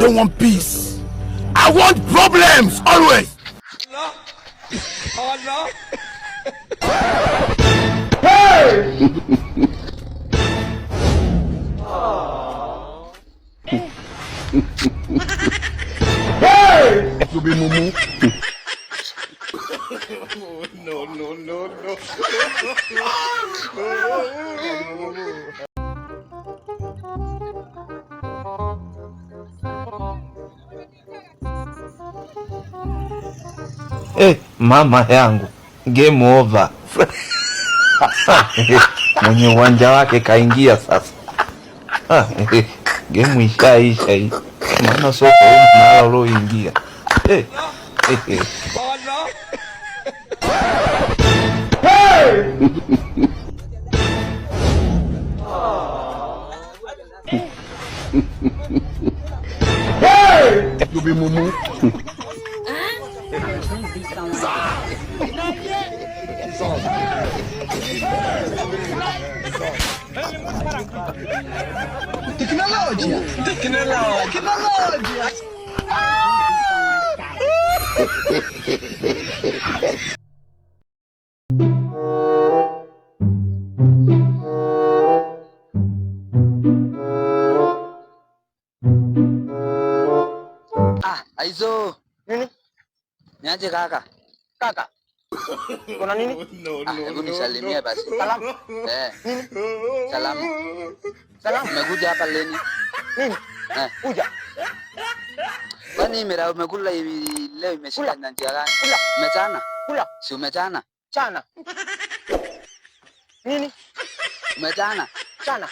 don't want peace. I want problems always. No. Oh no. Hey! Hey! You be mumu. No. Mama yangu, game over. Mwenye uwanja wake kaingia sasa. Game ishaisha hii. Maana soko huu nalo loingia. Oh no. Hey! You be mumu. Tecnologia. Aizo. Nini? Niaje kaka? Kaka. Kuna nini? Hebu nisalimie basi. Salamu. Nini? Salamu. Salamu. Umekuja hapa lini? Nini? Kuja. Kwani mira umekula leo imeshika na njia gani? Kula. Umechana? Kula. Si umechana? Chana. Nini? Umechana? Chana.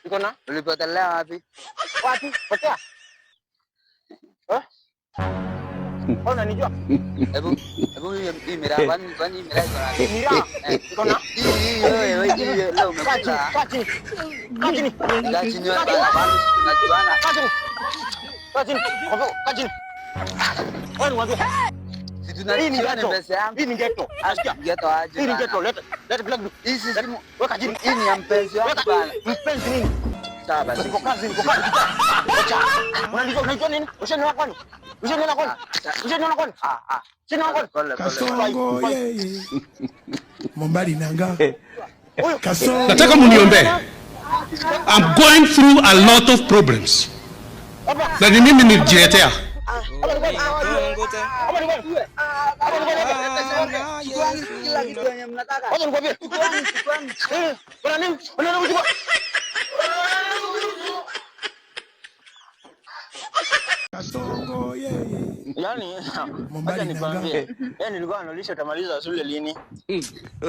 Iko na? Ulipotelea wapi? Wapi? Potea. Ona nijua. Hebu hii mira kwani mira iko wapi? Mira. Iko na? Wewe leo umekula. Kachini. Kachini bana. Najuana. Kachini. Wewe mwambie. Si tunalipa ni pesa yangu. Hii ni ghetto. Asikia? Ghetto aje? Hii ni ghetto. Leta black. Hii si simu. Weka chini. Hii ni mpenzi wangu bana. Mpenzi nini? Sawa basi. Niko kazi. Acha. Unajua nini? Ushaniona kwani? Ushaniona kwani? Kasongo yeye. Mombali nanga. Kasongo. Nataka muniombe. I'm going through a lot of problems. Na ni mimi nijiletea. Kasongo yeye. Yaani, acha nikwambie. Nilikuwa nalisha utamaliza shule lini?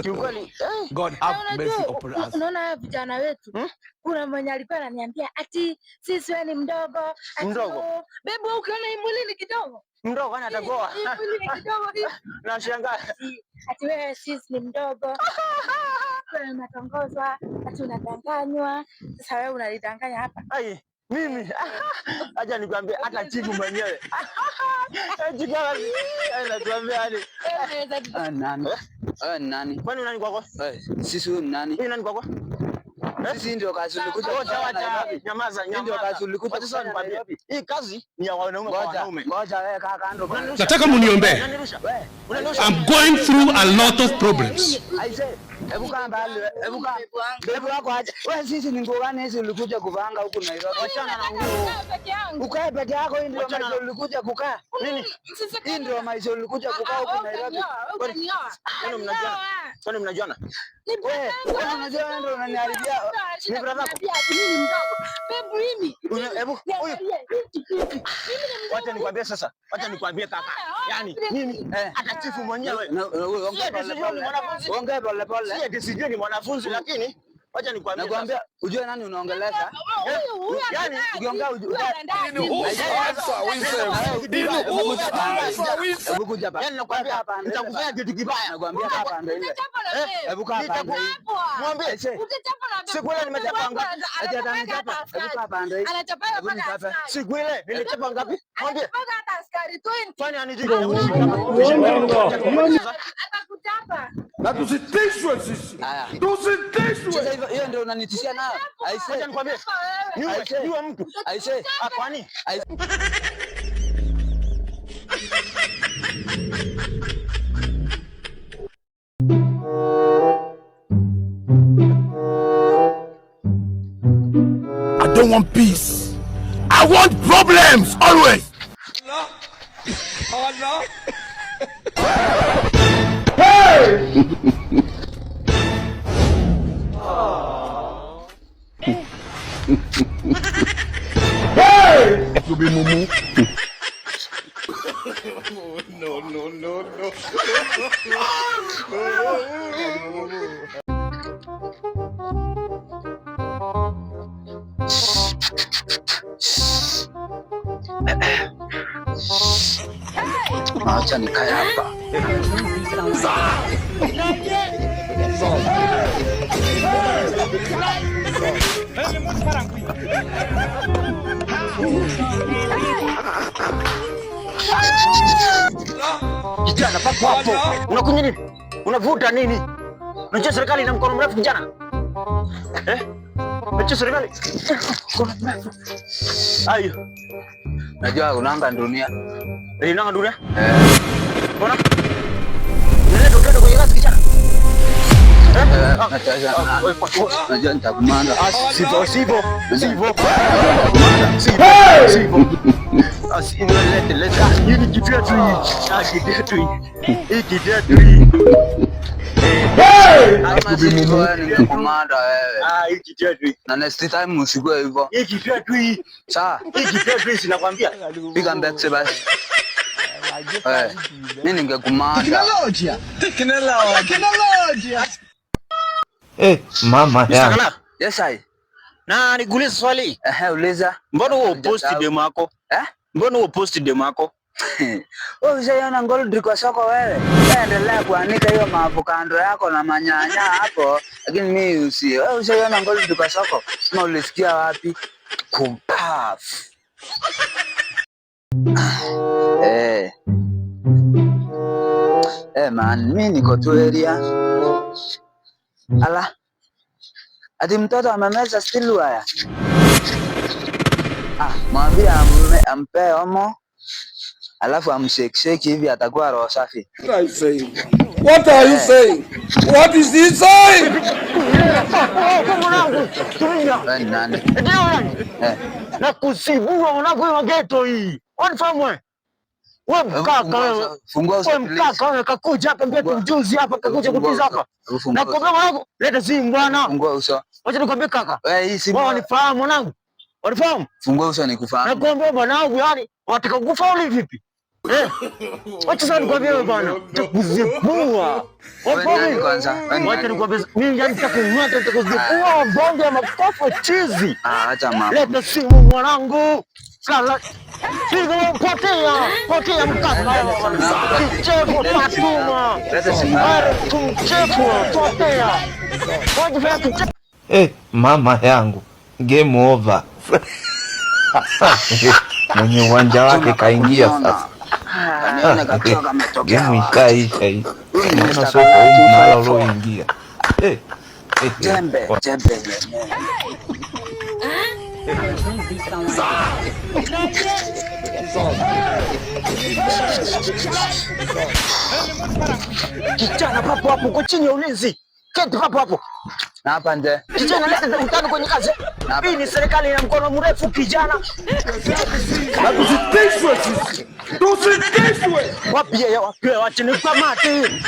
Kiukweli, God have mercy upon us. Unaona vijana wetu. Kuna mwenye alikuwa ananiambia ati sisi wewe ni mdogo. Mdogo. Bebu ukiona hii mwili ni kidogo. Mdogo ana atagoa. Mwili ni kidogo hii. Nashangaa. Ati wewe sisi ni mdogo. Wewe unatongozwa, ati unadanganywa. Sasa wewe unalidanganya hapa. Ai, mimi. Acha nikwambie hata chifu mwenyewe. Nakwambia hadi. Nani? Nani? Kwani unani kwako? Sisi nani? Mimi nani kwako? Sisi ndio kazi ulikuja. Nyamaza. Ndio kazi ulikuja. Sasa nikwambie. Hii kazi ni ya wanaume kwa wanaume. Ngoja wewe kaka ando. Nataka muniombe. I'm going through a lot of problems. Hebu kaa mbali. Bebu wako aje. Wewe sisi ni nguo gani hizi ulikuja kuvanga huku Nairobi? Achana na nguo. Ukae peke yako, hii ndio maisha ulikuja kukaa. Nini? Hii ndio maisha ulikuja kukaa huku Nairobi. Kwani mnajuana? Wewe unajua ndio unaniharibia. Ni brother yako. Mimi ni mdogo. Bebu mimi. Hebu huyu. Wacha nikwambie sasa. Wacha nikwambie kaka. Yaani mimi hata chifu mwenyewe. Ongea pole pole. Sijui ni mwanafunzi lakini wacha nikwambie. Nakwambia ujue nani unaongeleza? Yaani ukiongea ujue. Hebu kuja hapa. Yaani nakwambia hapa nitakufanya kitu kibaya. Nakwambia hapa ndio ile. Hebu kaa hapa. Mwambie siku ile nimechapa ngapi? Acha atanichapa. Hebu kaa hapa ndio ile. Hebu nichapa. Siku ile nilichapa ngapi? Mwambie. Hata askari 20. Fanya anijike. Chapa. Na tusitishwe sisi. Tusitishwe. Sasa hiyo ndio unanitishia nayo. Aise. Acha nikwambie. Niwe mtu. Aise. Kwani? I don't want peace. I want problems always. Oh no. To be mumu. No, no, no, no. Acha nikae hapa. Kijana papo hapo. Unakunywa nini? Unavuta nini? Unajua serikali ina mkono mrefu kijana? Unajua serikali? Ayo. Najua unaanga dunia. Unaanga dunia? Mbona? Ndio ndio kwenye kazi kijana. Najua nitakumanda. Sivyo. Leta. Hii kitu tu hii. Hii kitu tu hii. Ningekukumanda wewe. Hii kitu tu hii. Na next time usikue hivyo. Hii kitu tu hii. Sawa. Hii kitu tu hii sinakwambia. Piga mbele basi. Mimi ningekumanda. Teknolojia. Mama ya. Yes I. Na nigulize swali. Uliza. Mbona wewe post demo yako? Mbona wewe post demo yako? Wewe ushaona gold kwa soko wewe. Endelea kuanika hiyo maavocado yako na manyanya hapo. Lakini mimi wewe ushaona gold kwa soko. Kama ulisikia wapi? Kumpaf. Man, mimi niko tu area. Ala. Ati mtoto amemeza still haya. Mwambie ampe omo. Alafu amshake hivi atakuwa roho safi. What are you saying? What is he saying? Nani? Na kusibua unakuwa ghetto hii. Unifahamu? Wewe mkaka wewe. Fungua uso please. Mkaka wewe kakuja hapa mbele ujuzi hapa kakuja kutiza hapa. Na kwa mwanangu leta simu bwana. Fungua uso. Wacha nikwambie kaka. Wewe hii simu. Wewe unifahamu mwanangu? Unifahamu? Fungua uso nikufahamu. Nakwambia mwanangu yani wataka kufaulu vipi? Wacha sasa nikwambie wewe bwana. Takuzipua. Wewe kwanza. Wacha nikwambie mimi yani nitakunyata nitakuzipua bonge ya makofa chizi. Acha mama. Leta simu mwanangu. Sala. Sigo potea mkaka. Kichefu Fatuma. Leta simu. Kichefu potea. Waje fanya kichefu. Mama yangu. Game over. Mwenye uwanja wake kaingia sasa. Game ikaisha hii. Mbona soko huko mara uloingia? Jembe. Kijana papo hapo kwa chini ya ulinzi. Keti papo hapo. Na hapa nje. Kijana leta mkutano kwenye kazi. Hii ni serikali ina mkono mrefu kijana. Na tusitishwe sisi. Tusitishwe. Wapi wacha nikamate.